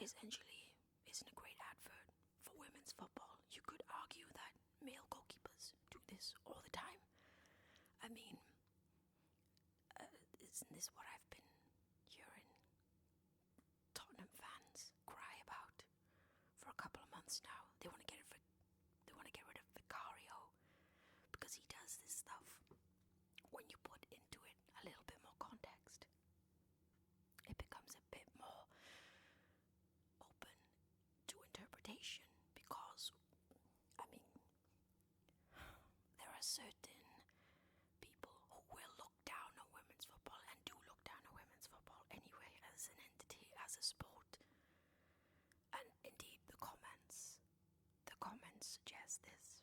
essentially isn't a great advert for women's football. You could argue that male goalkeepers do this all the time. I mean, isn't this what I've been hearing Tottenham fans cry about for a couple of months now? They want to get rid of Vicario because he does this stuff. When you put into it a little bit more context, it becomes a bit more open to interpretation, because, I mean, there are certain people who will look down on women's football and do look down on women's football anyway as an entity, as a sport. And indeed, the comments suggest this.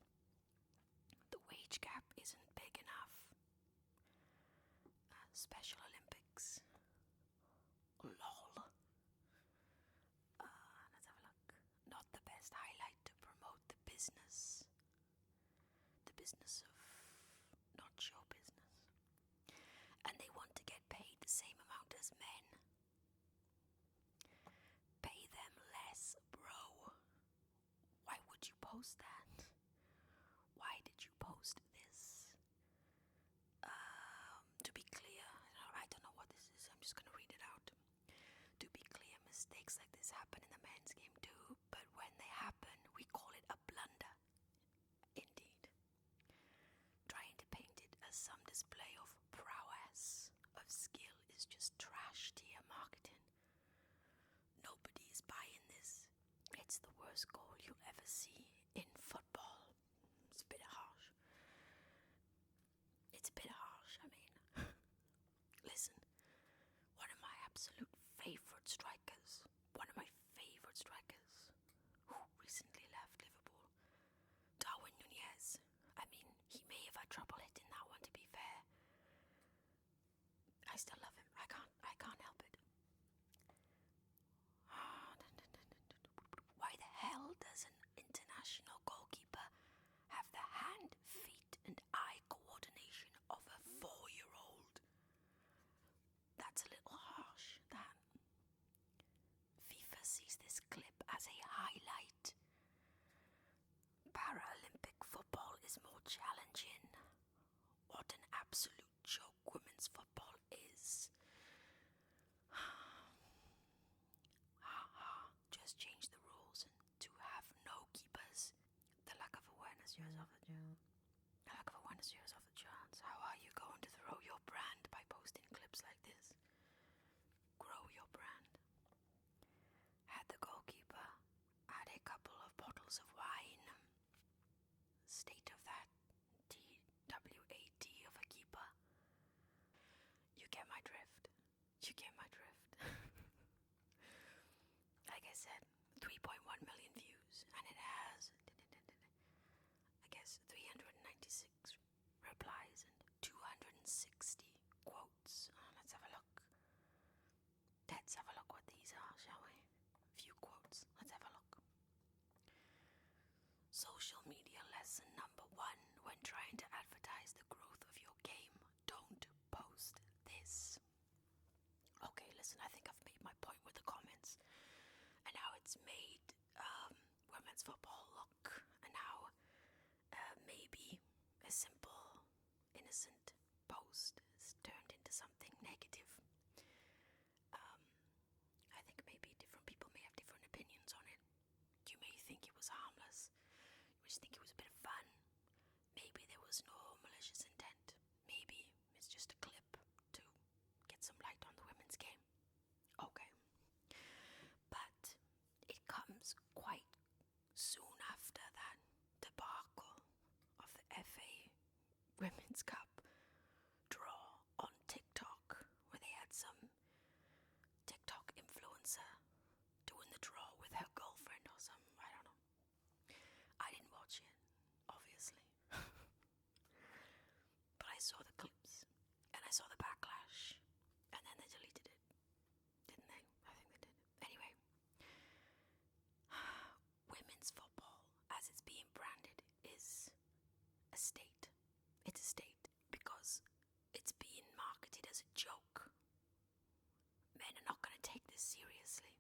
The wage gap isn't big enough. Special Olympics. Lol. Let's have a look. Not the best highlight to promote the business. The business of not show business. And they want to get paid the same amount as men. Pay them less, bro. Why would you post that? Why did you post this? To be clear, I don't know what this is, I'm just going to read it out. To be clear, mistakes like this happen in the men's game too, but when they happen, we call it a blunder. Indeed. Trying to paint it as some display of prowess, of skill, is just trash tier marketing. Nobody is buying this. It's the worst goal you'll ever see in football. It's a bit harsh. I mean, listen, one of my absolute favourite strikers, who recently left Liverpool, Darwin Núñez. I mean, he may have had trouble hitting that one, to be fair. I still love him. I can't help it. Why the hell does an international goalkeeper have the hand, feet and eye coordination of a 4-year-old? That's a little harsh. That FIFA sees this clip as a highlight. Paralympic football is more challenging. What an absolute joke women's football is. Just change the rules and to have no keepers. The lack of awareness years off the chance. How are you going to throw your brand by posting clips like this? Grow your brand. Had the goalkeeper had a couple of bottles of wine. State of that TWAT of a keeper. You get my drift. Like I said, 3.1 million views, and it has, I guess, 396 replies and 260 quotes. Let's have a look. What these are, shall we? Few quotes. Let's have a look. Social media lesson number 1 when trying to advertise the growth of your game: don't post this. Okay, listen, I think I've made my point with the comments and how it's made women's football look, and how maybe a simple, innocent post is turned into something negative. I think maybe different people may have different opinions on it. You may think it was harmless. You may just think it was a bit of fun. Maybe there was no malicious intent. Maybe it's just a clip to get some light on the women's game. Okay. But it comes quite soon after that debacle of the FA Women's Cup draw on TikTok, where they had some TikTok influencer doing the draw with her girlfriend or some, I don't know. I didn't watch it, obviously. But I saw the clips, and I saw the backlash, and then they deleted it. Didn't they? I think they did. Anyway, women's football, as it's being branded, is a state. It's a state because it's being marketed as a joke. Men are not going to take this seriously.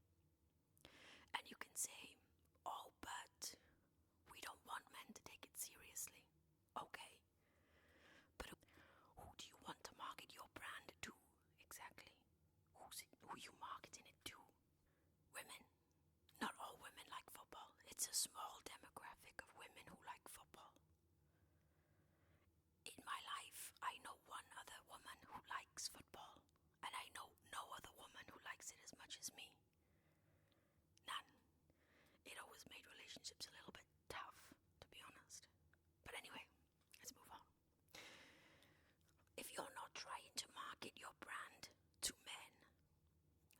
it's a small demographic of women who like football. In my life, I know one other woman who likes football, and I know no other woman who likes it as much as me. None. It always made relationships a little bit tough, to be honest. But anyway, let's move on. If you're not trying to market your brand to men,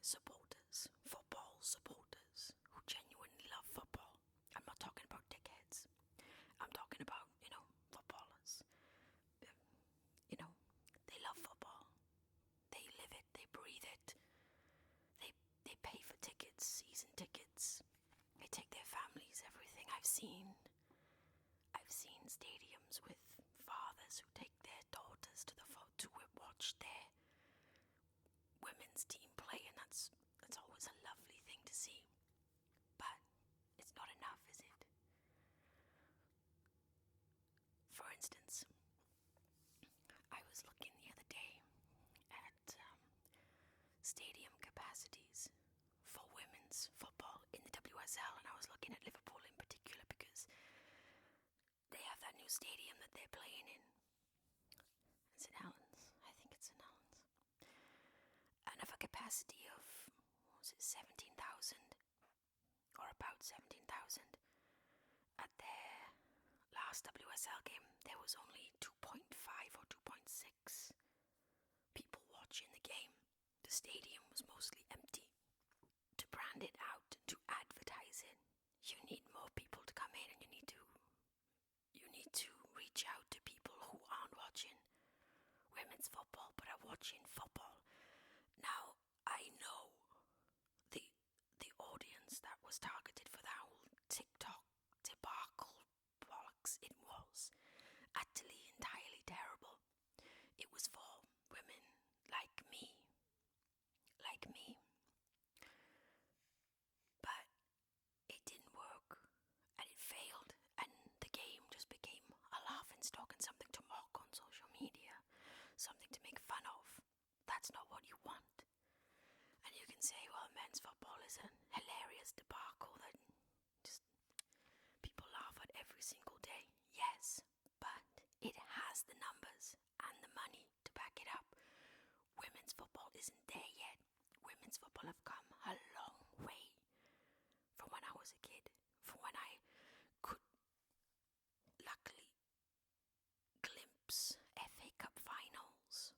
supporters, football supporters who genuinely love football, I'm not talking about dickheads. I'm talking about, footballers. They love football. They live it, they breathe it. They pay for tickets, season tickets. They take their families, everything. I've seen stadiums with fathers who take their daughters to watch their women's team play, and that's always a lovely thing to see. But it's not enough, is it? For instance, I was looking the other day at stadium capacities for women's football in the WSL, and I was looking at Liverpool in particular because they have that new stadium that they're playing in. It's in Helens. I think it's in Helens. And of a capacity of, 17,000? Or about 17,000. At their last WSL game, there was only 2.5 or 2.6 people watching the game. The stadium was mostly empty. To brand it out, to advertise it, you need more people to come in, and you need to reach out to people who aren't watching women's football but are watching football. Now, I know the audience that was targeted for that whole TikTok debacle bollocks. It was utterly, entirely terrible. It was for women like me. But it didn't work, and it failed, and the game just became a laughingstock and something to mock on social media, something to make fun of. That's not what you want. And you can say, well, men's football is a hilarious debacle that just people laugh at every single day. Yes, but it has the numbers and the money to back it up. Women's football isn't there yet. Women's football have come a long way from when I was a kid, from when I could luckily glimpse FA Cup finals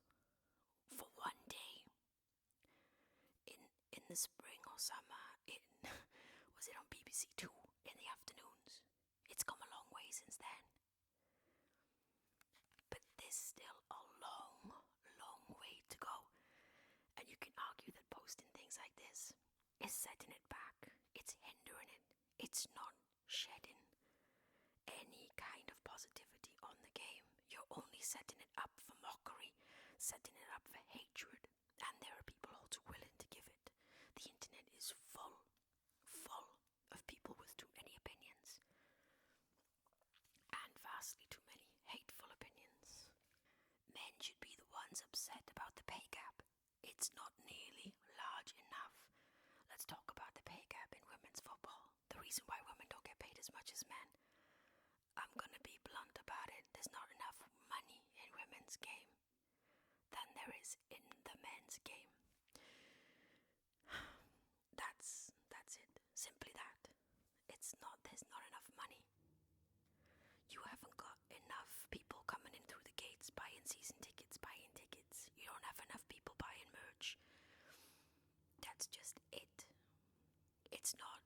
for one day in the spring or summer. Was it on BBC Two in the afternoons? It's come a long way since then. But there's still a long, long way to go. And you can argue that posting things like this is setting it back. It's hindering it. It's not shedding any kind of positivity on the game. You're only setting it up for mockery, setting it up for hatred. And there are people all too willing to give it. The internet is full of people with too many opinions. And vastly too many hateful opinions. Men should be the ones upset about the pay gap. It's not nearly large enough. Let's talk about the pay gap in women's football. The reason why women don't get paid as much as men. I'm gonna be blunt about it. There's not enough money in women's game than there is in the men's game. That's it. Simply that. There's not enough money. You haven't got enough people coming in through the gates buying season tickets, buying tickets. You don't have enough people buying merch. That's just it. It's not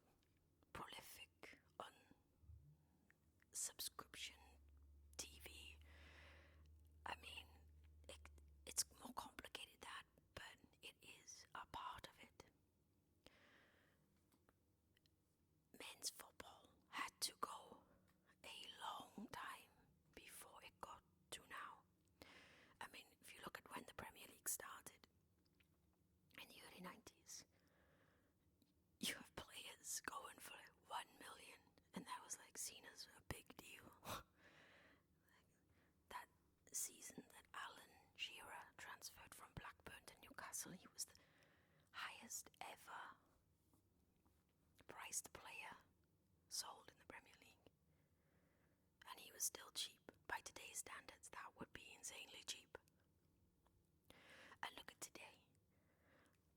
prolific on subscription TV. I mean, it's more complicated than that, but was still cheap. By today's standards, that would be insanely cheap. And look at today.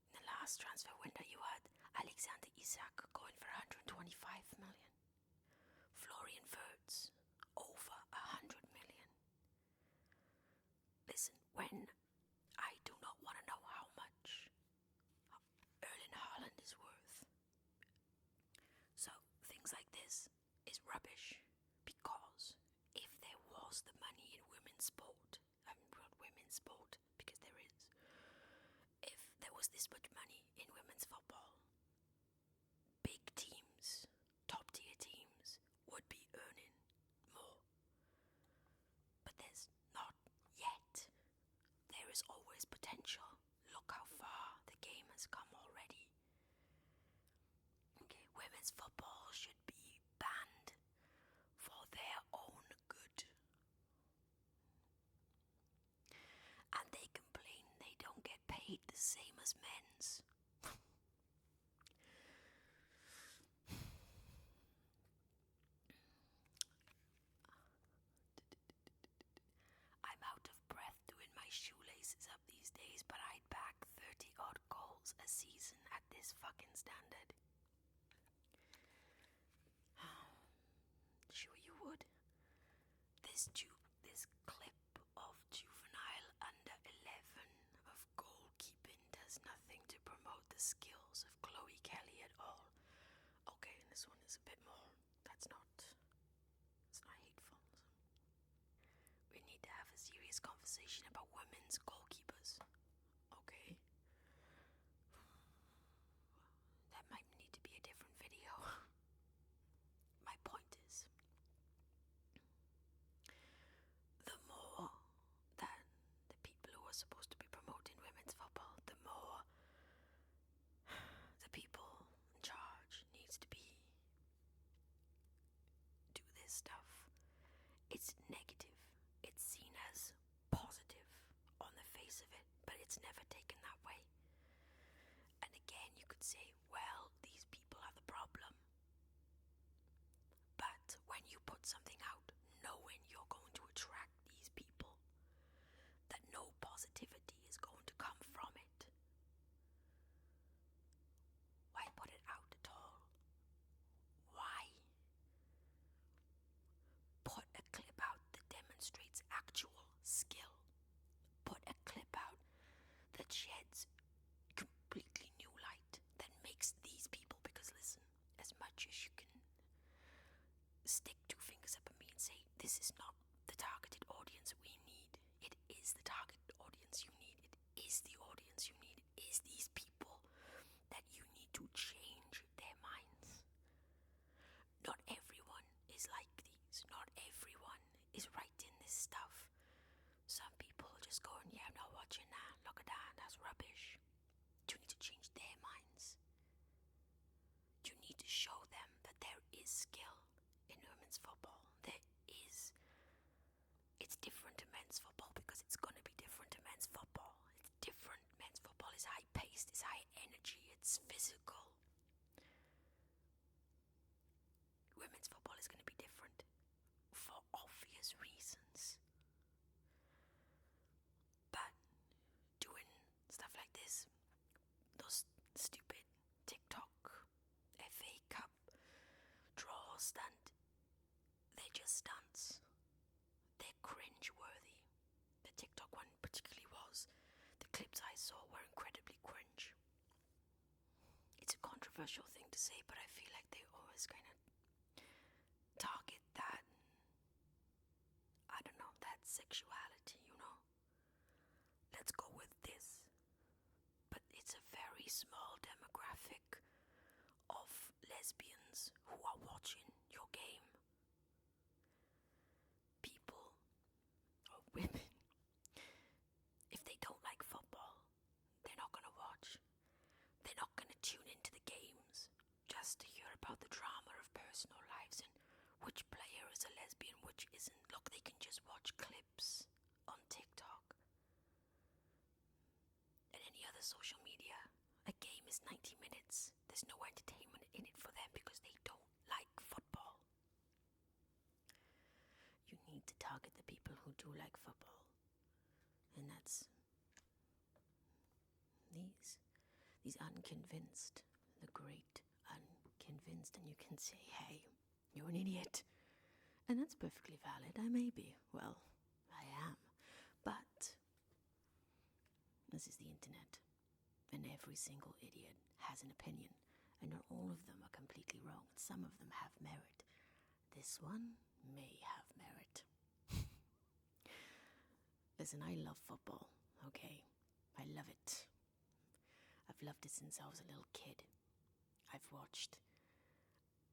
In the last transfer window, you had Alexander Isak going for 125 million. Florian Wirtz, over 100 million. Listen, when I do not want to know how much Erling Haaland is worth. So things like this is rubbish, because if there was the money in women's sport, because there is, if there was this much money in women's football, big teams, top tier teams would be earning more. But there's not yet. There is always potential. Look how far the game has come already. Okay, women's football should be banned for their own good. And they complain they don't get paid the same as men's. I'm out of breath doing my shoelaces up these days, but I'd back 30 odd goals a season at this fucking standard. Sure you would. This clip of juvenile under 11 of goalkeeping does nothing to promote the skills of Chloe Kelly at all. Okay, and this one is a bit more. It's not hateful. We need to have a serious conversation about women's goalkeepers. Okay? That might need to be a different video. My point is, the more that the people who are supposed to be promoting women's football, the more the people in charge needs to be do this stuff. It's negative. It's seen as positive on the face of it, but it's never taken that way. And again, you could say, well, these people are the problem. But when you put something out knowing you're going to attract these people, that no positivity is going to come from it, why put it out at all? Why put a clip out that demonstrates actual skill? Put a clip out that sheds completely new light, that makes these people, because listen, as much as you can stick two fingers up at me and say, this is not the targeted audience we need. It is the targeted audience you need. It is the audience you need. It is these people that you need to change their minds. Not everyone is like these. Not everyone is writing this stuff. Some people just going, yeah, I'm not watching that. Look at that. That's rubbish. You need to change their minds. You need to show them that there is skill in women's football. There is. It's different to men's football because it's going to be different to men's football. It's different. Men's football is high paced, it's high energy, it's physical. Women's football is going to be different for obvious reasons. But doing stuff like this, those stupid TikTok FA Cup draw stunt, they're just stunts. They're cringe-worthy. The TikTok one particularly was. The clips I saw were incredibly cringe. It's a controversial thing to say, but I feel like they always kind of target that, I don't know, that sexuality, you know? Let's go with this. But it's a very small demographic of lesbians who are watching your game. People, or women, if they don't like football, they're not going to watch. They're not going to tune into the games just to hear about the drama of personal lives and which player is a lesbian, which isn't. Look, they can just watch clips on TikTok and any other social media. A game is 90 minutes. There's no entertainment in it for them because they don't like football. You He's unconvinced, the great unconvinced, and you can say, hey, you're an idiot. And that's perfectly valid. I may be. Well, I am. But this is the internet, and every single idiot has an opinion, and not all of them are completely wrong. Some of them have merit. This one may have merit. Listen, I love football, okay? I love it. I've loved it since I was a little kid. I've watched,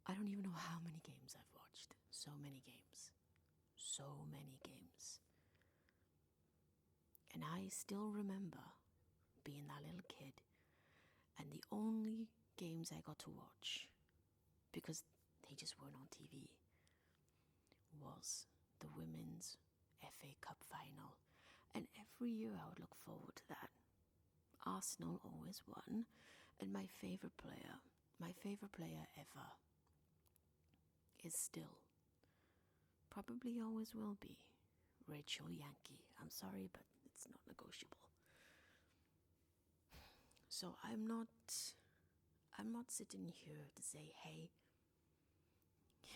I don't even know how many games I've watched. So many games. So many games. And I still remember being that little kid, and the only games I got to watch, because they just weren't on TV, was the Women's FA Cup final. And every year I would look forward to that. Arsenal always won, and my favourite player ever, is still, probably always will be, Rachel Yankee. I'm sorry, but it's not negotiable. So I'm not sitting here to say, hey,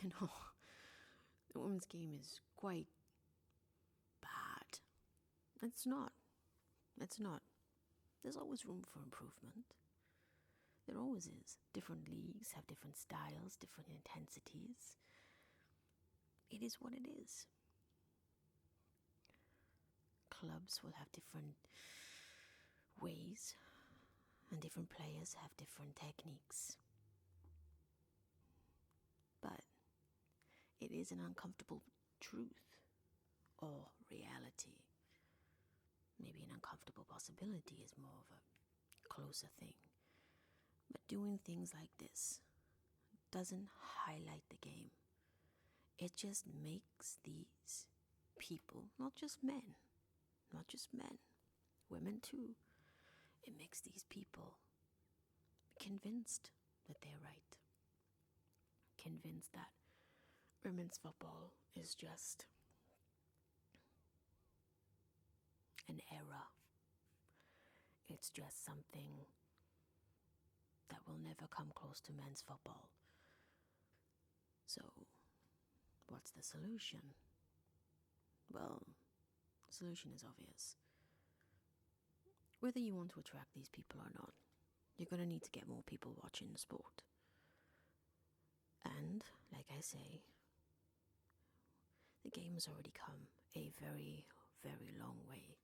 the women's game is quite bad. It's not. There's always room for improvement. There always is. Different leagues have different styles, different intensities. It is what it is. Clubs will have different ways, and different players have different techniques. But it is an uncomfortable truth or reality. Maybe an uncomfortable possibility is more of a closer thing. But doing things like this doesn't highlight the game. It just makes these people, not just men, women too, it makes these people convinced that they're right. Convinced that women's football is just an era. It's just something that will never come close to men's football. So, what's the solution? Well, the solution is obvious. Whether you want to attract these people or not, you're going to need to get more people watching the sport. And, like I say, the game has already come a very, very long way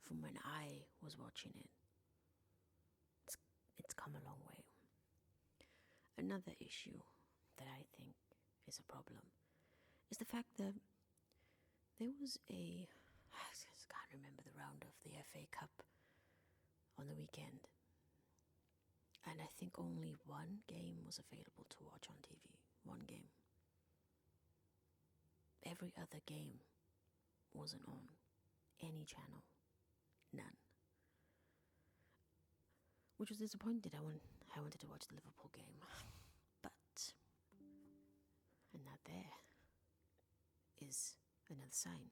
from when I was watching it. It's come a long way. Another issue that I think is a problem is the fact that there was I just can't remember the round of the FA Cup on the weekend, and I think only one game was available to watch on TV. One game. Every other game wasn't on any channel. None. Which was disappointed. I wanted to watch the Liverpool game. But, and that there is another sign.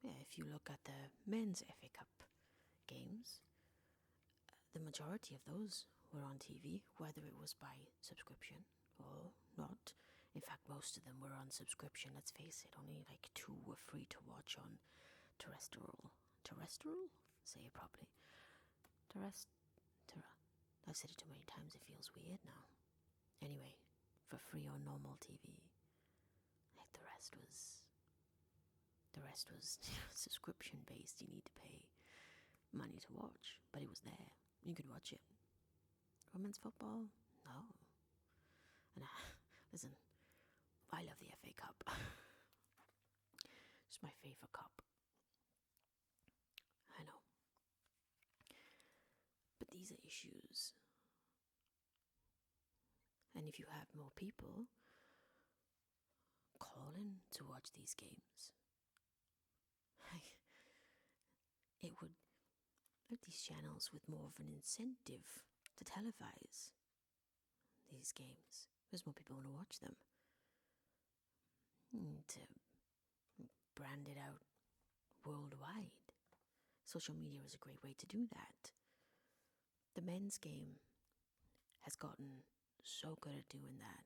If you look at the men's FA Cup games, the majority of those were on TV, whether it was by subscription or not. In fact, most of them were on subscription, let's face it. Only like 2 were free to watch on terrestrial? Say it properly. I've said it too many times, it feels weird now. Anyway, for free on normal TV. Like the rest was subscription based. You need to pay money to watch, but it was there. You could watch it. Women's football? No. And listen, I love the FA Cup. It's my favourite cup. I know. But these are issues. And if you have more people calling to watch these games, it would put these channels with more of an incentive to televise these games, because more people want to watch them. To brand it out worldwide, social media is a great way to do that. The men's game has gotten so good at doing that.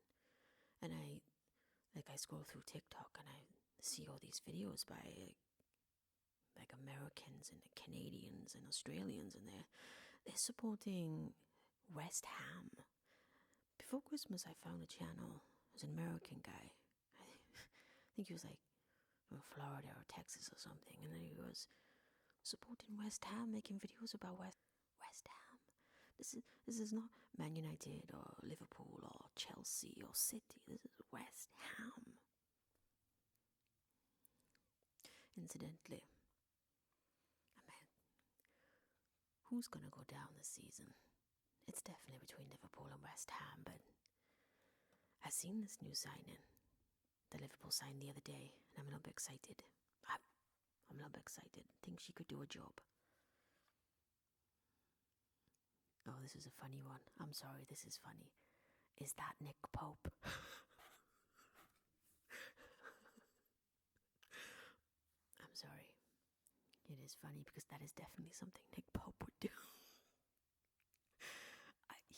And I scroll through TikTok and I see all these videos by like Americans and Canadians and Australians, and they're supporting West Ham. Before Christmas, I found a channel. It was an American guy. I think he was like from Florida or Texas or something, and then he was supporting West Ham, making videos about West Ham. This is not Man United or Liverpool or Chelsea or City. This is West Ham. Incidentally, I mean, who's gonna go down this season? It's definitely between Liverpool and West Ham, but I've seen this new signing that Liverpool signed the other day, and I'm a little bit excited. I'm a little bit excited. Think she could do a job. Oh, this is a funny one. I'm sorry, this is funny. Is that Nick Pope? I'm sorry. It is funny because that is definitely something Nick Pope would do.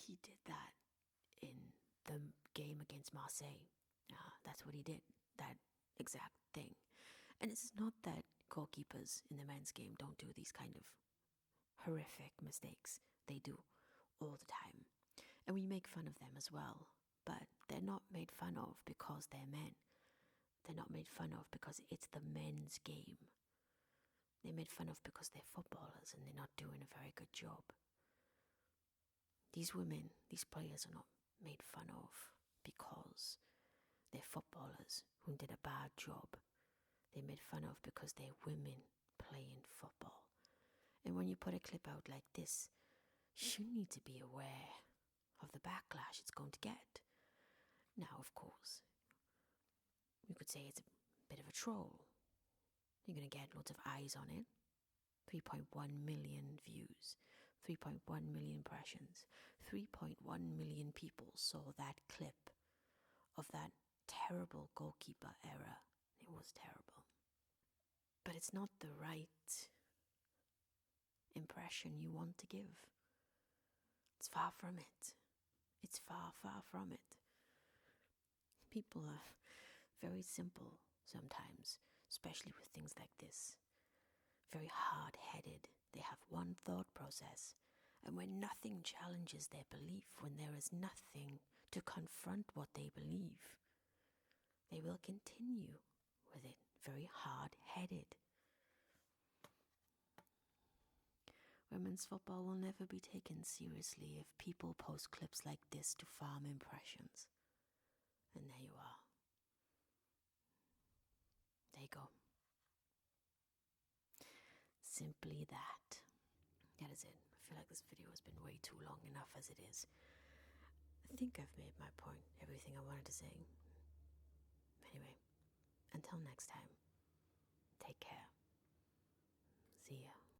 He did that in the game against Marseille. That's what he did. That exact thing. And it's not that goalkeepers in the men's game don't do these kind of horrific mistakes. They do all the time. And we make fun of them as well. But they're not made fun of because they're men. They're not made fun of because it's the men's game. They're made fun of because they're footballers and they're not doing a very good job. These women, these players are not made fun of because they're footballers who did a bad job. They're made fun of because they're women playing football. And when you put a clip out like this, you need to be aware of the backlash it's going to get. Now, of course, you could say it's a bit of a troll. You're going to get lots of eyes on it. 3.1 million views, 3.1 million impressions, 3.1 million people saw that clip of that terrible goalkeeper error. It was terrible. But it's not the right impression you want to give. It's far from it. It's far, far from it. People are very simple sometimes, especially with things like this. Very hard-headed. They have one thought process. And when nothing challenges their belief, when there is nothing to confront what they believe, they will continue with it. Very hard-headed. Women's football will never be taken seriously if people post clips like this to farm impressions. And there you are. There you go. Simply that. That is it. I feel like this video has been way too long enough as it is. I think I've made my point, everything I wanted to say. Anyway, until next time, take care. See ya.